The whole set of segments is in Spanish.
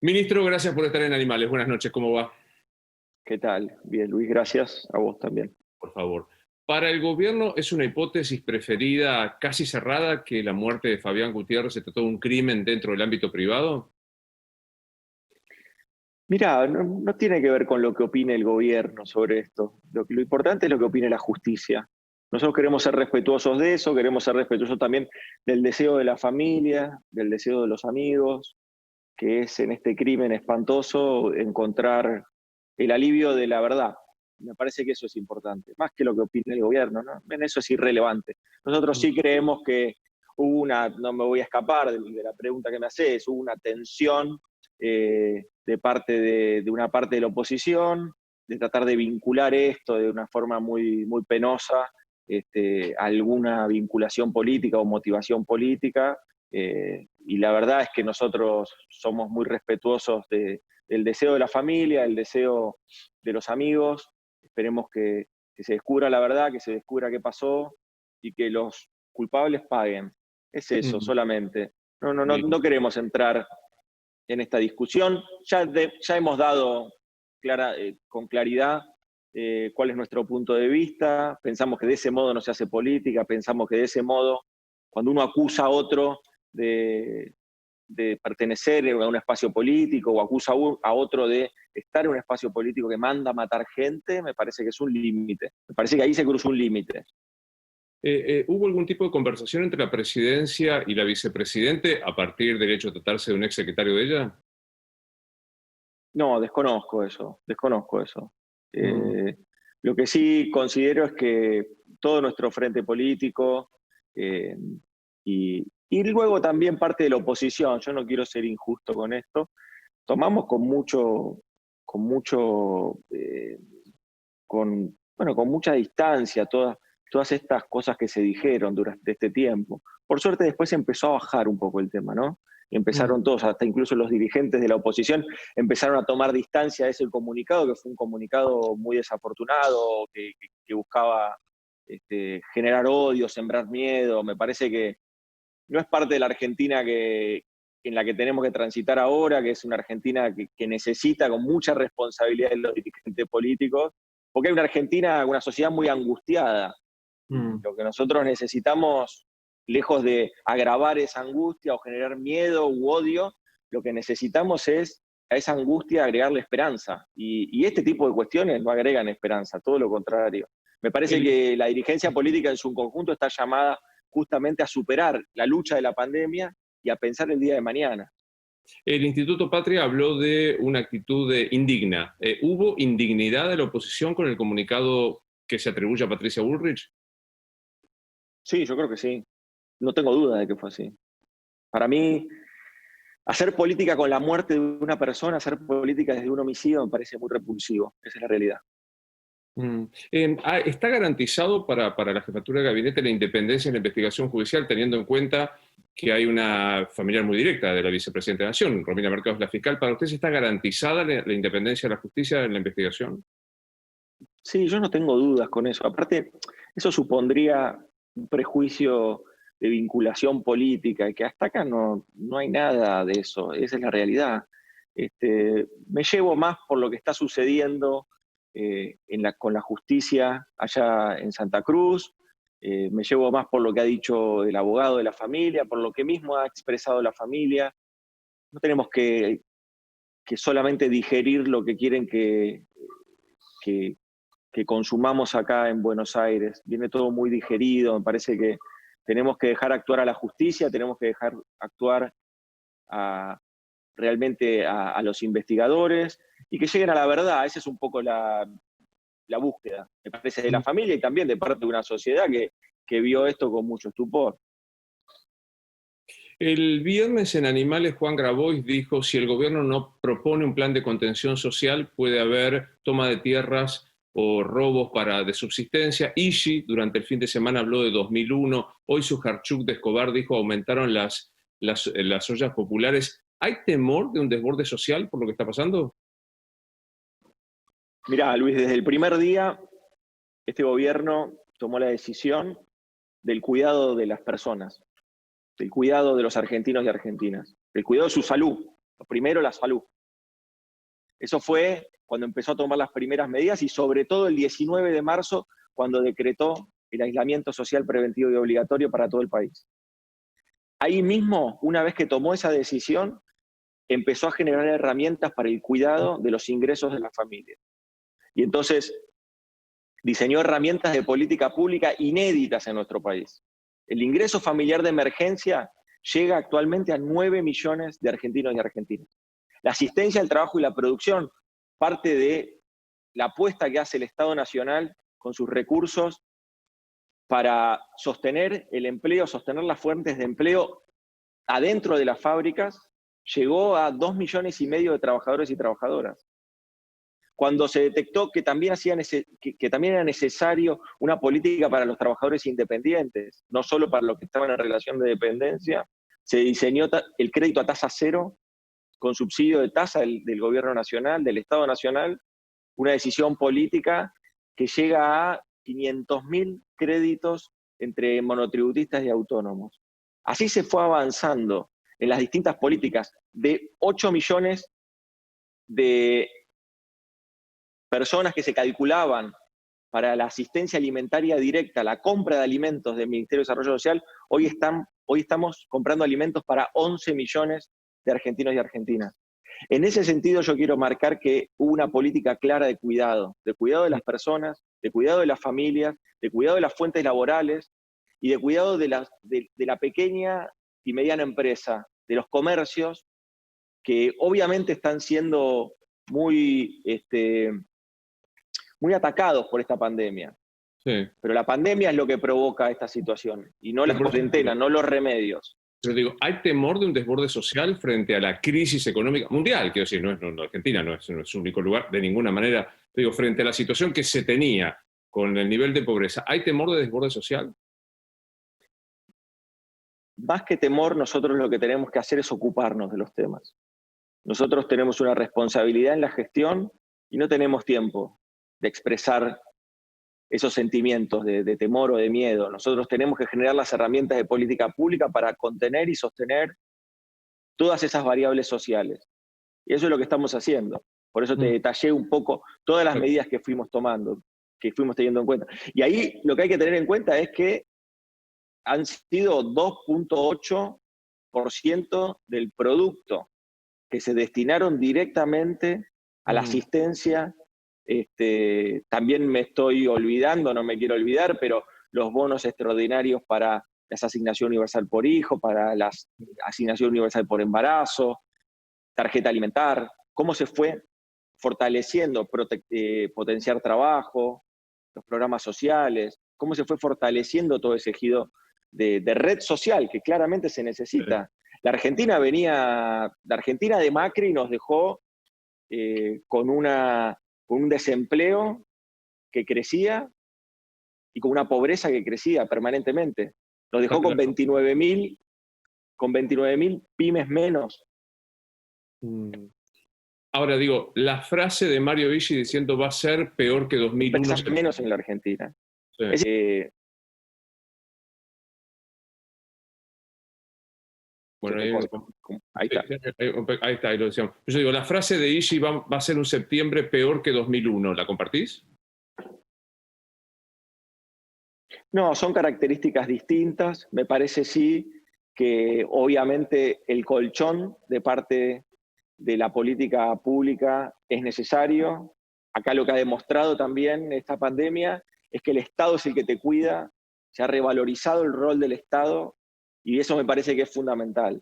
Ministro, gracias por estar en Animales. Buenas noches, ¿cómo va? ¿Qué tal? Bien, Luis, gracias. A vos también. Por favor. Para el gobierno es una hipótesis preferida casi cerrada que la muerte de Fabián Gutiérrez se trató de un crimen dentro del ámbito privado. Mirá, no tiene que ver con lo que opine el gobierno sobre esto. Lo importante es lo que opine la justicia. Nosotros queremos ser respetuosos de eso, queremos ser respetuosos también del deseo de la familia, del deseo de los amigos, que es en este crimen espantoso encontrar el alivio de la verdad. Me parece que eso es importante, más que lo que opine el gobierno, ¿no? En eso es irrelevante. Nosotros sí creemos que hubo no me voy a escapar de la pregunta que me haces, hubo una tensión de parte de una parte de la oposición, de tratar de vincular esto de una forma muy penosa, a alguna vinculación política o motivación política, y la verdad es que nosotros somos muy respetuosos del deseo de la familia, el deseo de los amigos. Esperemos que se descubra la verdad, que se descubra qué pasó y que los culpables paguen. Es eso Mm, solamente. No bien. queremos entrar en esta discusión. Ya hemos dado con claridad cuál es nuestro punto de vista. Pensamos que de ese modo no se hace política, pensamos que de ese modo, cuando uno acusa a otro de, de pertenecer a un espacio político o acusa a otro de estar en un espacio político que manda a matar gente, me parece que es un límite. Me parece que ahí se cruza un límite. ¿Hubo algún tipo de conversación entre la presidencia y la vicepresidente a partir del hecho de tratarse de un ex secretario de ella? No, desconozco eso, desconozco eso. Mm, Eh, lo que sí considero es que todo nuestro frente político eh, y luego también parte de la oposición, yo no quiero ser injusto con esto, tomamos con mucho, con mucha distancia todas estas cosas que se dijeron durante este tiempo. Por suerte después empezó a bajar un poco el tema, ¿no? mm. Empezaron todos, hasta incluso los dirigentes de la oposición, empezaron a tomar distancia de ese comunicado, que fue un comunicado muy desafortunado, que buscaba generar odio, sembrar miedo. Me parece que no es parte de la Argentina en la que tenemos que transitar ahora, que es una Argentina que necesita con mucha responsabilidad de los dirigentes políticos, porque hay una Argentina, una sociedad muy angustiada, y Mm. lo que nosotros necesitamos, lejos de agravar esa angustia o generar miedo u odio, lo que necesitamos es a esa angustia agregarle esperanza. Y este tipo de cuestiones no agregan esperanza, todo lo contrario. Me parece El, que la dirigencia política en su conjunto está llamada justamente a superar la lucha de la pandemia y a pensar el día de mañana. el Instituto Patria habló de una actitud indigna. ¿Hubo indignidad de la oposición con el comunicado que se atribuye a Patricia Bullrich? Sí, yo creo que sí. No tengo duda de que fue así. Para mí, hacer política con la muerte de una persona, hacer política desde un homicidio, me parece muy repulsivo. Esa es la realidad. Mm. ¿Está garantizado para la jefatura de gabinete la independencia en la investigación judicial, teniendo en cuenta que hay una familiar muy directa de la vicepresidenta de la Nación, Romina Mercado es la fiscal? ¿Para usted está garantizada la independencia de la justicia en la investigación? Sí, yo no tengo dudas con eso. Aparte, eso supondría un prejuicio de vinculación política, que hasta acá no hay nada de eso. Esa es la realidad. Me llevo más por lo que está sucediendo con la justicia allá en Santa Cruz. Me llevo más por lo que ha dicho el abogado de la familia, por lo que mismo ha expresado la familia. No tenemos que solamente digerir lo que quieren que, que consumamos acá en Buenos Aires. Viene todo muy digerido, me parece que tenemos que dejar actuar a la justicia, tenemos que dejar actuar a, realmente a los investigadores y que lleguen a la verdad. Esa es un poco la búsqueda, me parece, de la Mm. familia y también de parte de una sociedad que vio esto con mucho estupor. El viernes en Animales, Juan Grabois dijo, si el gobierno no propone un plan de contención social, puede haber toma de tierras o robos de subsistencia. Ishi durante el fin de semana habló de 2001. Hoy Sujarchuk de Escobar dijo aumentaron las ollas populares. ¿Hay temor de un desborde social por lo que está pasando? Mirá, Luis, desde el primer día este gobierno tomó la decisión del cuidado de las personas, del cuidado de los argentinos y argentinas, del cuidado de su salud. Lo primero, la salud. Eso fue cuando empezó a tomar las primeras medidas y sobre todo el 19 de marzo, cuando decretó el aislamiento social preventivo y obligatorio para todo el país. Ahí mismo, una vez que tomó esa decisión, empezó a generar herramientas para el cuidado de los ingresos de la familia. Y entonces diseñó herramientas de política pública inéditas en nuestro país. El ingreso familiar de emergencia llega actualmente a 9 millones de argentinos y argentinas. La asistencia al trabajo y la producción parte de la apuesta que hace el Estado Nacional con sus recursos para sostener el empleo, sostener las fuentes de empleo adentro de las fábricas, llegó a 2,5 millones de trabajadores y trabajadoras. Cuando se detectó que también era necesario una política para los trabajadores independientes, no solo para los que estaban en relación de dependencia, se diseñó el crédito a tasa cero con subsidio de tasa del gobierno nacional, del Estado Nacional, una decisión política que llega a 500.000 créditos entre monotributistas y autónomos. Así se fue avanzando en las distintas políticas de 8 millones de personas que se calculaban para la asistencia alimentaria directa, la compra de alimentos del Ministerio de Desarrollo Social. Hoy estamos comprando alimentos para 11 millones de argentinos y argentinas. En ese sentido, yo quiero marcar que hubo una política clara de cuidado de las personas, de cuidado de las familias, de cuidado de las fuentes laborales y de cuidado de la pequeña y mediana empresa, de los comercios, que obviamente están siendo muy atacados por esta pandemia. Sí. Pero la pandemia es lo que provoca esta situación, y no las cuarentenas, no los remedios. Pero digo, ¿hay temor de un desborde social frente a la crisis económica mundial? Quiero decir, Argentina no es su único lugar de ninguna manera. Digo, frente a la situación que se tenía con el nivel de pobreza, ¿hay temor de desborde social? Más que temor, nosotros lo que tenemos que hacer es ocuparnos de los temas. Nosotros tenemos una responsabilidad en la gestión y no tenemos tiempo de expresar esos sentimientos de temor o de miedo. Nosotros tenemos que generar las herramientas de política pública para contener y sostener todas esas variables sociales. Y eso es lo que estamos haciendo. Por eso te detallé un poco todas las medidas que fuimos tomando, que fuimos teniendo en cuenta. Y ahí lo que hay que tener en cuenta es que han sido 2,8% del producto que se destinaron directamente a la asistencia. También me estoy olvidando, no me quiero olvidar, pero los bonos extraordinarios para la asignación universal por hijo, para la asignación universal por embarazo, tarjeta alimentar, cómo se fue fortaleciendo potenciar trabajo, los programas sociales, cómo se fue fortaleciendo todo ese ejido de red social que claramente se necesita. Sí. La Argentina de Macri nos dejó con un desempleo que crecía y con una pobreza que crecía permanentemente. Nos dejó con 29.000 pymes menos. Ahora digo, la frase de Mario Viggi diciendo va a ser peor que 2001. Menos en la Argentina. Sí. Bueno, ahí está. Ahí está, ahí lo decíamos. Yo digo, la frase de Viggi va a ser un septiembre peor que 2001. ¿La compartís? No, son características distintas. Me parece sí que obviamente el colchón de parte de la política pública es necesario. Acá lo que ha demostrado también esta pandemia es que el Estado es el que te cuida, se ha revalorizado el rol del Estado y eso me parece que es fundamental.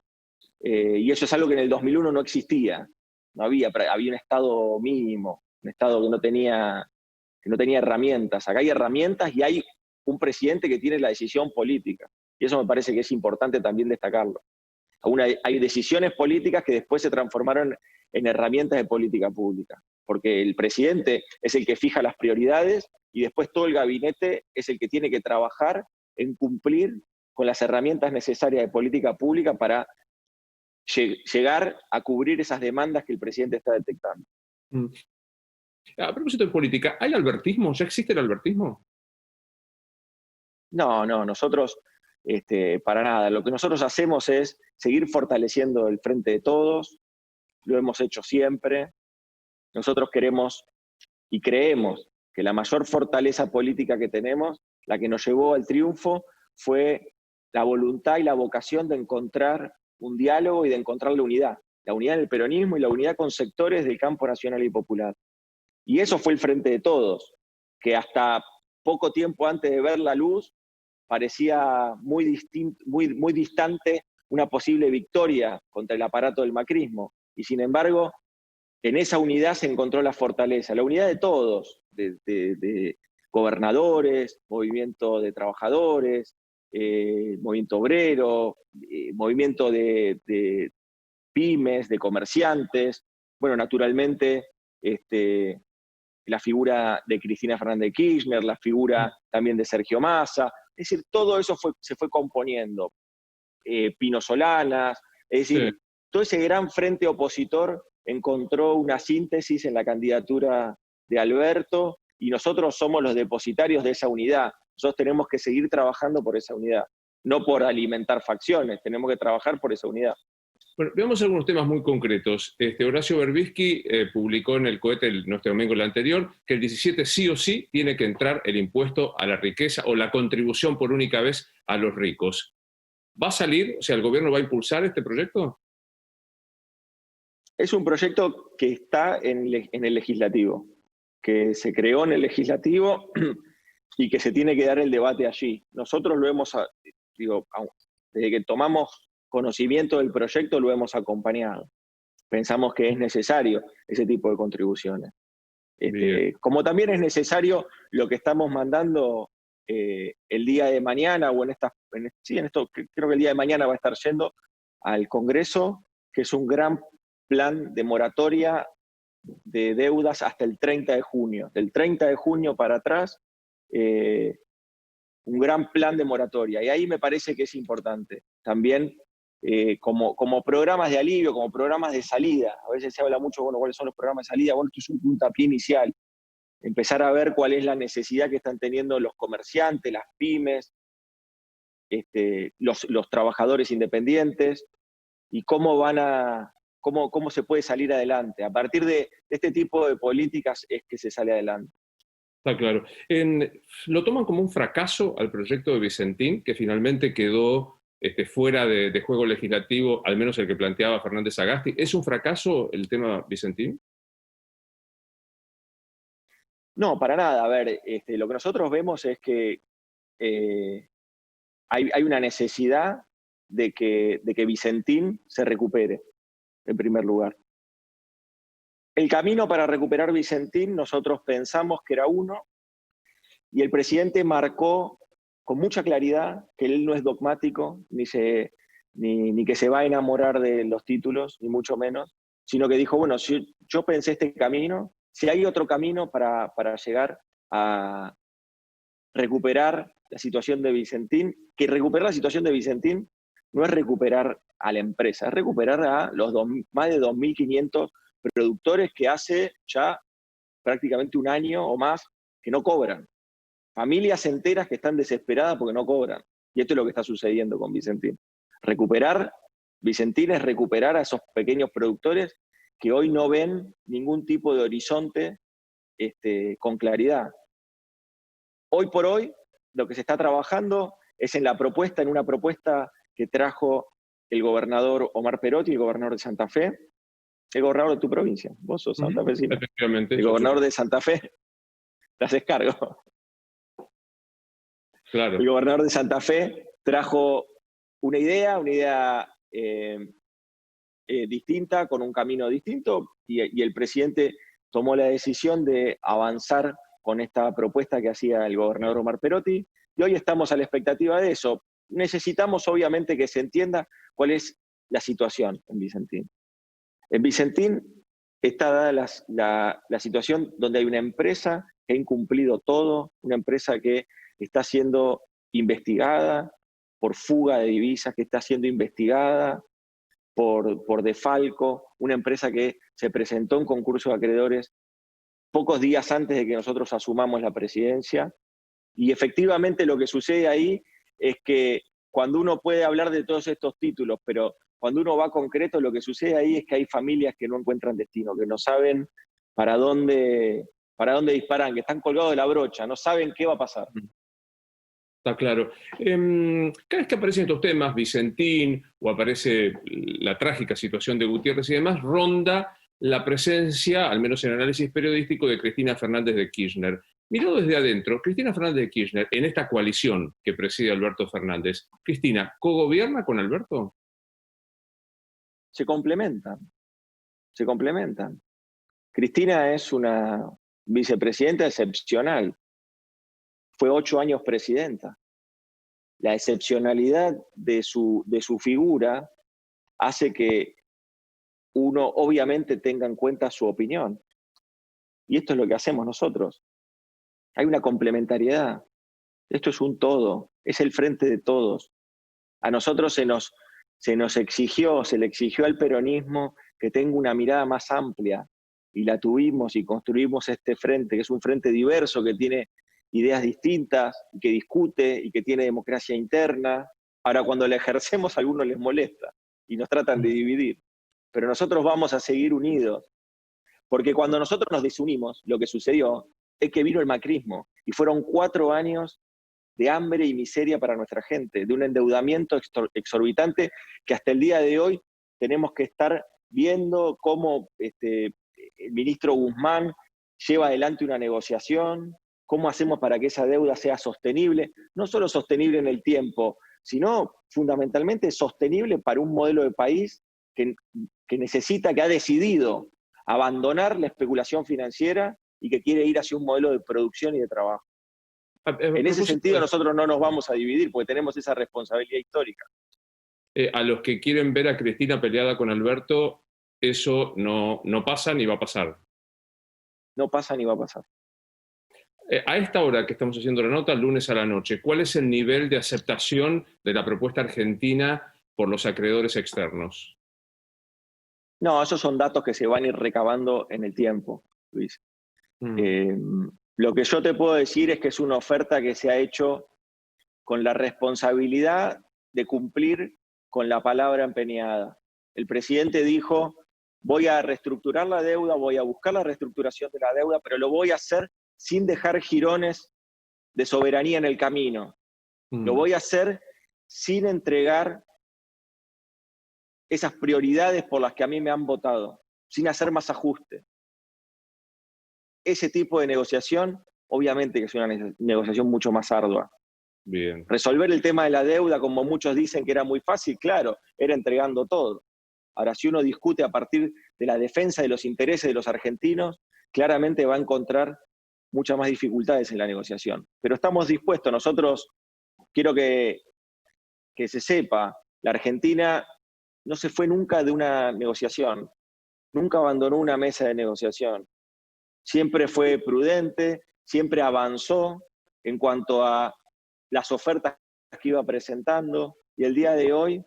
Y eso es algo que en el 2001 no existía, no había un Estado mínimo, un Estado que no tenía herramientas. Acá hay herramientas y hay un presidente que tiene la decisión política. Y eso me parece que es importante también destacarlo. Hay decisiones políticas que después se transformaron en herramientas de política pública, porque el presidente es el que fija las prioridades y después todo el gabinete es el que tiene que trabajar en cumplir con las herramientas necesarias de política pública para llegar a cubrir esas demandas que el presidente está detectando. A propósito de política, ¿hay albertismo? ¿Ya existe el albertismo? No, nosotros para nada. Lo que nosotros hacemos es seguir fortaleciendo el Frente de Todos, lo hemos hecho siempre. Nosotros queremos y creemos que la mayor fortaleza política que tenemos, la que nos llevó al triunfo, fue la voluntad y la vocación de encontrar un diálogo y de encontrar la unidad en el peronismo y la unidad con sectores del campo nacional y popular. Y eso fue el Frente de Todos, que hasta poco tiempo antes de ver la luz parecía muy distante una posible victoria contra el aparato del macrismo. Y sin embargo, en esa unidad se encontró la fortaleza, la unidad de todos, de gobernadores, movimiento de trabajadores, movimiento obrero, movimiento de pymes, de comerciantes, bueno, naturalmente la figura de Cristina Fernández de Kirchner, la figura también de Sergio Massa, es decir, todo eso se fue componiendo. Pino Solanas, es decir, Sí. todo ese gran frente opositor encontró una síntesis en la candidatura de Alberto y nosotros somos los depositarios de esa unidad. Nosotros tenemos que seguir trabajando por esa unidad, no por alimentar facciones, tenemos que trabajar por esa unidad. Bueno, veamos algunos temas muy concretos. Horacio Berbisky publicó en el Cohete nuestro domingo el anterior que el 17 sí o sí tiene que entrar el impuesto a la riqueza o la contribución por única vez a los ricos. ¿Va a salir? O sea, ¿el gobierno va a impulsar este proyecto? Es un proyecto que está en el legislativo, que se creó en el legislativo y que se tiene que dar el debate allí. Nosotros lo hemos, desde que tomamos conocimiento del proyecto lo hemos acompañado. Pensamos que es necesario ese tipo de contribuciones. Como también es necesario lo que estamos mandando el día de mañana, o creo que el día de mañana va a estar yendo al Congreso, que es un gran plan de moratoria de deudas hasta el 30 de junio. Del 30 de junio para atrás, un gran plan de moratoria. Y ahí me parece que es importante también como programas de alivio, como programas de salida. A veces se habla mucho, bueno, cuáles son los programas de salida. Bueno, esto es un puntapié inicial. Empezar a ver cuál es la necesidad que están teniendo los comerciantes, las pymes, los trabajadores independientes y cómo se puede salir adelante. A partir de este tipo de políticas es que se sale adelante. Está claro. ¿Lo toman como un fracaso al proyecto de Vicentín, que finalmente quedó fuera de juego legislativo, al menos el que planteaba Fernández Sagasti? ¿Es un fracaso el tema Vicentín? No, para nada. A ver, lo que nosotros vemos es que hay una necesidad de que Vicentín se recupere, en primer lugar. El camino para recuperar Vicentín, nosotros pensamos que era uno, y el presidente marcó con mucha claridad que él no es dogmático, ni que se va a enamorar de los títulos, ni mucho menos, sino que dijo, bueno, si yo pensé este camino, si hay otro camino para llegar a recuperar la situación de Vicentín, que recuperar la situación de Vicentín no es recuperar a la empresa, es recuperar a los más de 2.500 productores que hace ya prácticamente un año o más que no cobran. Familias enteras que están desesperadas porque no cobran. Y esto es lo que está sucediendo con Vicentín. Recuperar Vicentín es recuperar a esos pequeños productores que hoy no ven ningún tipo de horizonte con claridad. Hoy por hoy, lo que se está trabajando es en una propuesta que trajo el gobernador Omar Perotti, el gobernador de Santa Fe, el gobernador de tu provincia, vos sos santafesino. Efectivamente. El gobernador de Santa Fe, te haces cargo. Claro. El gobernador de Santa Fe trajo una idea distinta, con un camino distinto, y el presidente tomó la decisión de avanzar con esta propuesta que hacía el gobernador Omar Perotti, y hoy estamos a la expectativa de eso. Necesitamos obviamente que se entienda cuál es la situación en Vicentín. En Vicentín está dada la situación donde hay una empresa que ha incumplido todo, una empresa que está siendo investigada por fuga de divisas, que está siendo investigada por defalco, una empresa que se presentó en concurso de acreedores pocos días antes de que nosotros asumamos la presidencia. Y efectivamente lo que sucede ahí es que cuando uno puede hablar de todos estos títulos, pero cuando uno va concreto, lo que sucede ahí es que hay familias que no encuentran destino, que no saben para dónde, para dónde disparan, que están colgados de la brocha, no saben qué va a pasar. Está claro. Cada vez que aparecen estos temas, Vicentín, o aparece la trágica situación de Gutiérrez y demás, ronda la presencia, al menos en análisis periodístico, de Cristina Fernández de Kirchner. Mirado desde adentro, Cristina Fernández de Kirchner, en esta coalición que preside Alberto Fernández, Cristina, ¿cogobierna con Alberto? Se complementan, se complementan. Cristina es una vicepresidenta excepcional, fue 8 años presidenta. La excepcionalidad de su figura hace que uno obviamente tenga en cuenta su opinión. Y esto es lo que hacemos nosotros. Hay una complementariedad. Esto es un todo, es el frente de todos. A nosotros se le exigió al peronismo que tenga una mirada más amplia, y la tuvimos y construimos este frente, que es un frente diverso, que tiene ideas distintas, que discute y que tiene democracia interna. Ahora, cuando la ejercemos, a algunos les molesta y nos tratan de dividir. Pero nosotros vamos a seguir unidos, porque cuando nosotros nos desunimos, lo que sucedió es que vino el macrismo y fueron 4 años de hambre y miseria para nuestra gente, de un endeudamiento exorbitante que hasta el día de hoy tenemos que estar viendo cómo el ministro Guzmán lleva adelante una negociación, cómo hacemos para que esa deuda sea sostenible, no solo sostenible en el tiempo, sino fundamentalmente sostenible para un modelo de país que necesita, que ha decidido abandonar la especulación financiera y que quiere ir hacia un modelo de producción y de trabajo. En ese sentido, nosotros no nos vamos a dividir porque tenemos esa responsabilidad histórica. A los que quieren ver a Cristina peleada con Alberto, eso no pasa ni va a pasar. No pasa ni va a pasar. A esta hora que estamos haciendo la nota, lunes a la noche, ¿cuál es el nivel de aceptación de la propuesta argentina por los acreedores externos? No, esos son datos que se van a ir recabando en el tiempo, Luis. Lo que yo te puedo decir es que es una oferta que se ha hecho con la responsabilidad de cumplir con la palabra empeñada. El presidente dijo: voy a reestructurar la deuda, voy a buscar la reestructuración de la deuda, pero lo voy a hacer sin dejar jirones de soberanía en el camino. Lo voy a hacer sin entregar esas prioridades por las que a mí me han votado, sin hacer más ajustes. Ese tipo de negociación, obviamente que es una negociación mucho más ardua. Bien. Resolver el tema de la deuda, como muchos dicen que era muy fácil, claro, era entregando todo. Ahora, si uno discute a partir de la defensa de los intereses de los argentinos, claramente va a encontrar muchas más dificultades en la negociación. Pero estamos dispuestos. Nosotros, quiero que se sepa, la Argentina no se fue nunca de una negociación, nunca abandonó una mesa de negociación. Siempre fue prudente, siempre avanzó en cuanto a las ofertas que iba presentando, y el día de hoy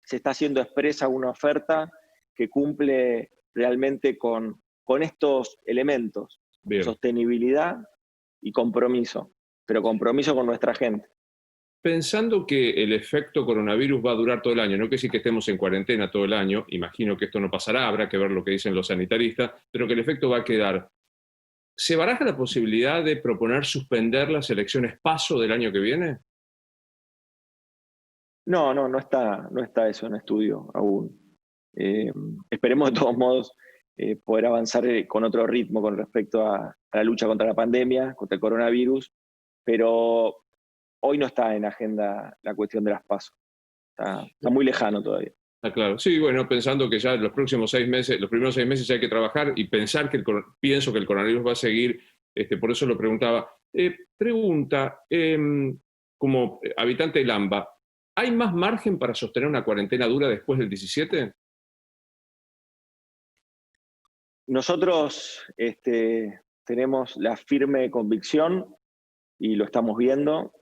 se está haciendo expresa una oferta que cumple realmente con estos elementos: Bien. Sostenibilidad y compromiso, pero compromiso con nuestra gente. Pensando que el efecto coronavirus va a durar todo el año, no quiere decir que estemos en cuarentena todo el año, imagino que esto no pasará, habrá que ver lo que dicen los sanitaristas, pero que el efecto va a quedar. ¿Se baraja la posibilidad de proponer suspender las elecciones PASO del año que viene? No está eso en estudio aún. Esperemos de todos modos poder avanzar con otro ritmo con respecto a la lucha contra la pandemia, contra el coronavirus, pero hoy no está en agenda la cuestión de las PASO. Está muy lejano todavía. Ah, claro. Sí, bueno, pensando que ya los próximos 6 meses, los primeros 6 meses hay que trabajar y pensar que pienso que el coronavirus va a seguir, por eso lo preguntaba. Pregunta, como habitante de Lamba, ¿hay más margen para sostener una cuarentena dura después del 17? Nosotros tenemos la firme convicción, y lo estamos viendo,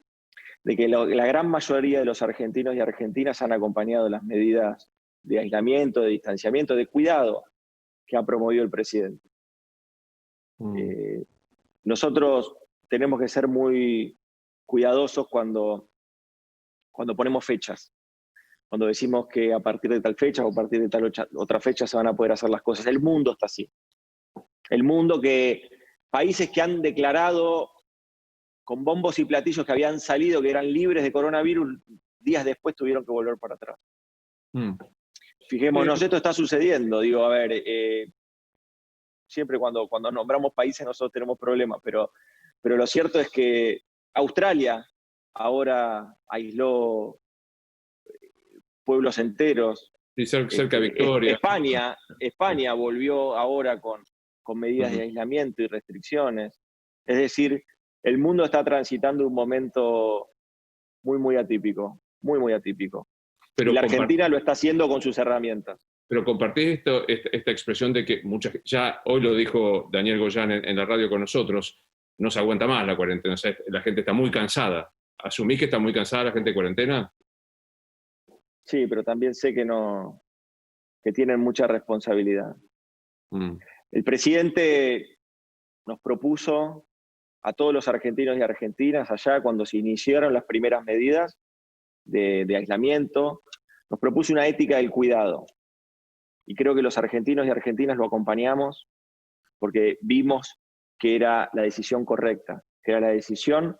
de que la gran mayoría de los argentinos y argentinas han acompañado las medidas de aislamiento, de distanciamiento, de cuidado que ha promovido el presidente. Nosotros tenemos que ser muy cuidadosos cuando ponemos fechas, cuando decimos que a partir de tal fecha o a partir de tal otra fecha se van a poder hacer las cosas. El mundo está así. El mundo países que han declarado con bombos y platillos que habían salido, que eran libres de coronavirus, días después tuvieron que volver para atrás. Fijémonos, esto está sucediendo. Digo, a ver, siempre cuando nombramos países nosotros tenemos problemas, pero lo cierto es que Australia ahora aisló pueblos enteros. Sí, cerca de Victoria. España volvió ahora con medidas de aislamiento y restricciones. Es decir, el mundo está transitando un momento muy, muy atípico, muy, muy atípico. Pero y la Argentina lo está haciendo con sus herramientas. Pero compartís esta expresión de que ya hoy lo dijo Daniel Goyán en la radio con nosotros, no se aguanta más la cuarentena, o sea, la gente está muy cansada. ¿Asumís que está muy cansada la gente de cuarentena? Sí, pero también sé que tienen mucha responsabilidad. El presidente nos propuso a todos los argentinos y argentinas allá cuando se iniciaron las primeras medidas de aislamiento, nos propuso una ética del cuidado. Y creo que los argentinos y argentinas lo acompañamos porque vimos que era la decisión correcta, que era la decisión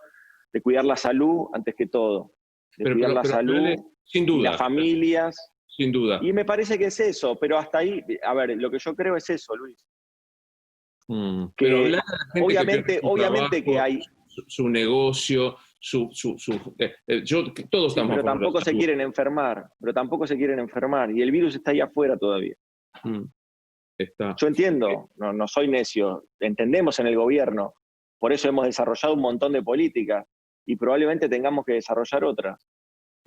de cuidar la salud antes que todo, de cuidar la salud sin duda, y las familias. Sin duda. Y me parece que es eso, pero hasta ahí, a ver, lo que yo creo es eso, Luis. Pero hablar de la gente obviamente que hay... Su negocio, todos estamos... pero tampoco se quieren enfermar, y el virus está ahí afuera todavía. Yo entiendo, no soy necio, entendemos en el gobierno, por eso hemos desarrollado un montón de políticas, y probablemente tengamos que desarrollar otras.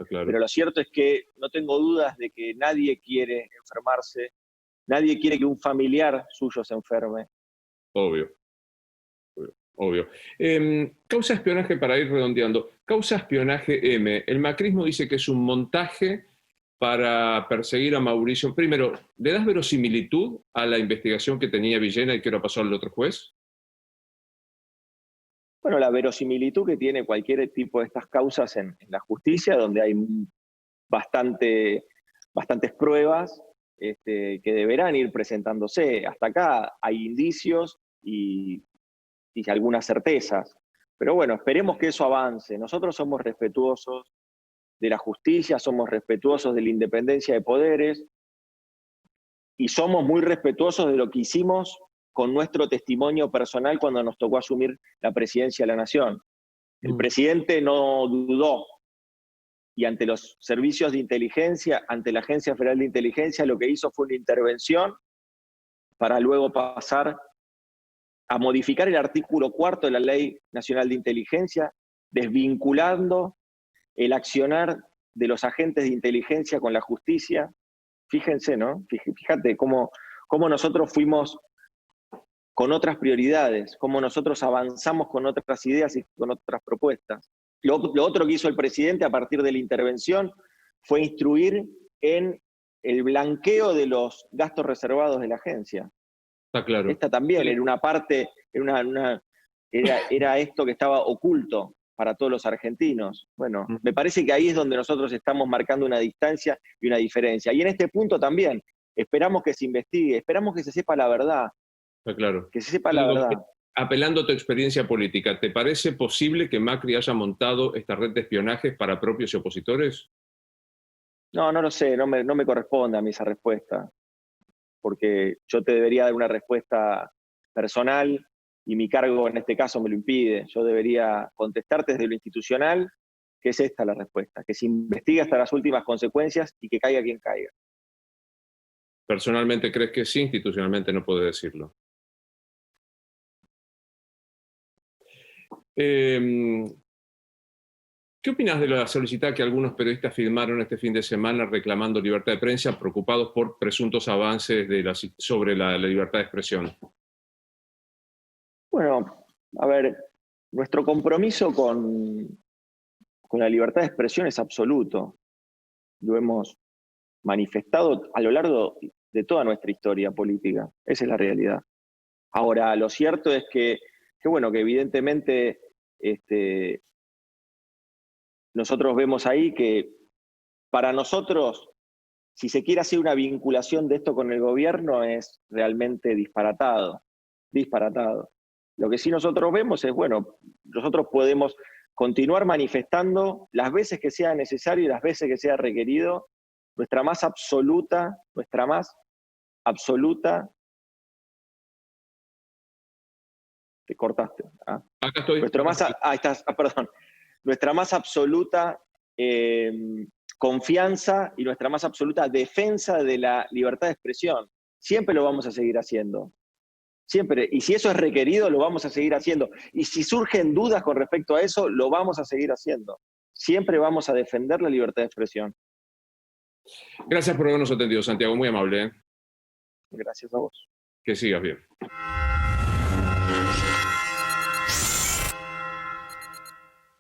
Claro. Pero lo cierto es que no tengo dudas de que nadie quiere enfermarse, nadie quiere que un familiar suyo se enferme. Obvio. Causa espionaje, para ir redondeando. Causa espionaje M. El macrismo dice que es un montaje para perseguir a Mauricio. Primero, ¿le das verosimilitud a la investigación que tenía Villena y que ahora pasó al otro juez? Bueno, la verosimilitud que tiene cualquier tipo de estas causas en la justicia, donde hay bastantes pruebas que deberán ir presentándose. Hasta acá hay indicios y algunas certezas. Pero bueno, esperemos que eso avance. Nosotros somos respetuosos de la justicia, somos respetuosos de la independencia de poderes y somos muy respetuosos de lo que hicimos con nuestro testimonio personal cuando nos tocó asumir la presidencia de la Nación. El presidente no dudó y ante los servicios de inteligencia, ante la Agencia Federal de Inteligencia, lo que hizo fue una intervención para luego pasar a modificar el artículo 4 de la Ley Nacional de Inteligencia, desvinculando el accionar de los agentes de inteligencia con la justicia. Fíjense, ¿no? Fíjate cómo nosotros fuimos con otras prioridades, cómo nosotros avanzamos con otras ideas y con otras propuestas. Lo otro que hizo el presidente a partir de la intervención fue instruir en el blanqueo de los gastos reservados de la agencia. Está claro. Esta también era una parte, era esto que estaba oculto para todos los argentinos. Bueno, me parece que ahí es donde nosotros estamos marcando una distancia y una diferencia. Y en este punto también, esperamos que se investigue, esperamos que se sepa la verdad. Está claro. Que se sepa la verdad. Apelando a tu experiencia política, ¿te parece posible que Macri haya montado esta red de espionajes para propios y opositores? No lo sé, no me corresponde a mí esa respuesta, porque yo te debería dar una respuesta personal y mi cargo en este caso me lo impide. Yo debería contestarte desde lo institucional, que es esta la respuesta, que se investigue hasta las últimas consecuencias y que caiga quien caiga. ¿Personalmente crees que sí? Institucionalmente no puedo decirlo. ¿Qué opinas de la solicitud que algunos periodistas firmaron este fin de semana reclamando libertad de prensa, preocupados por presuntos avances sobre la libertad de expresión? Bueno, a ver, nuestro compromiso con la libertad de expresión es absoluto. Lo hemos manifestado a lo largo de toda nuestra historia política. Esa es la realidad. Ahora, lo cierto es que evidentemente nosotros vemos ahí que para nosotros, si se quiere hacer una vinculación de esto con el gobierno, es realmente disparatado, disparatado. Lo que sí nosotros vemos es, bueno, nosotros podemos continuar manifestando las veces que sea necesario y las veces que sea requerido nuestra más absoluta, te cortaste. Acá estoy. Nuestra más absoluta confianza y nuestra más absoluta defensa de la libertad de expresión. Siempre lo vamos a seguir haciendo. Siempre. Y si eso es requerido, lo vamos a seguir haciendo. Y si surgen dudas con respecto a eso, lo vamos a seguir haciendo. Siempre vamos a defender la libertad de expresión. Gracias por habernos atendido, Santiago. Muy amable. Gracias a vos. Que sigas bien.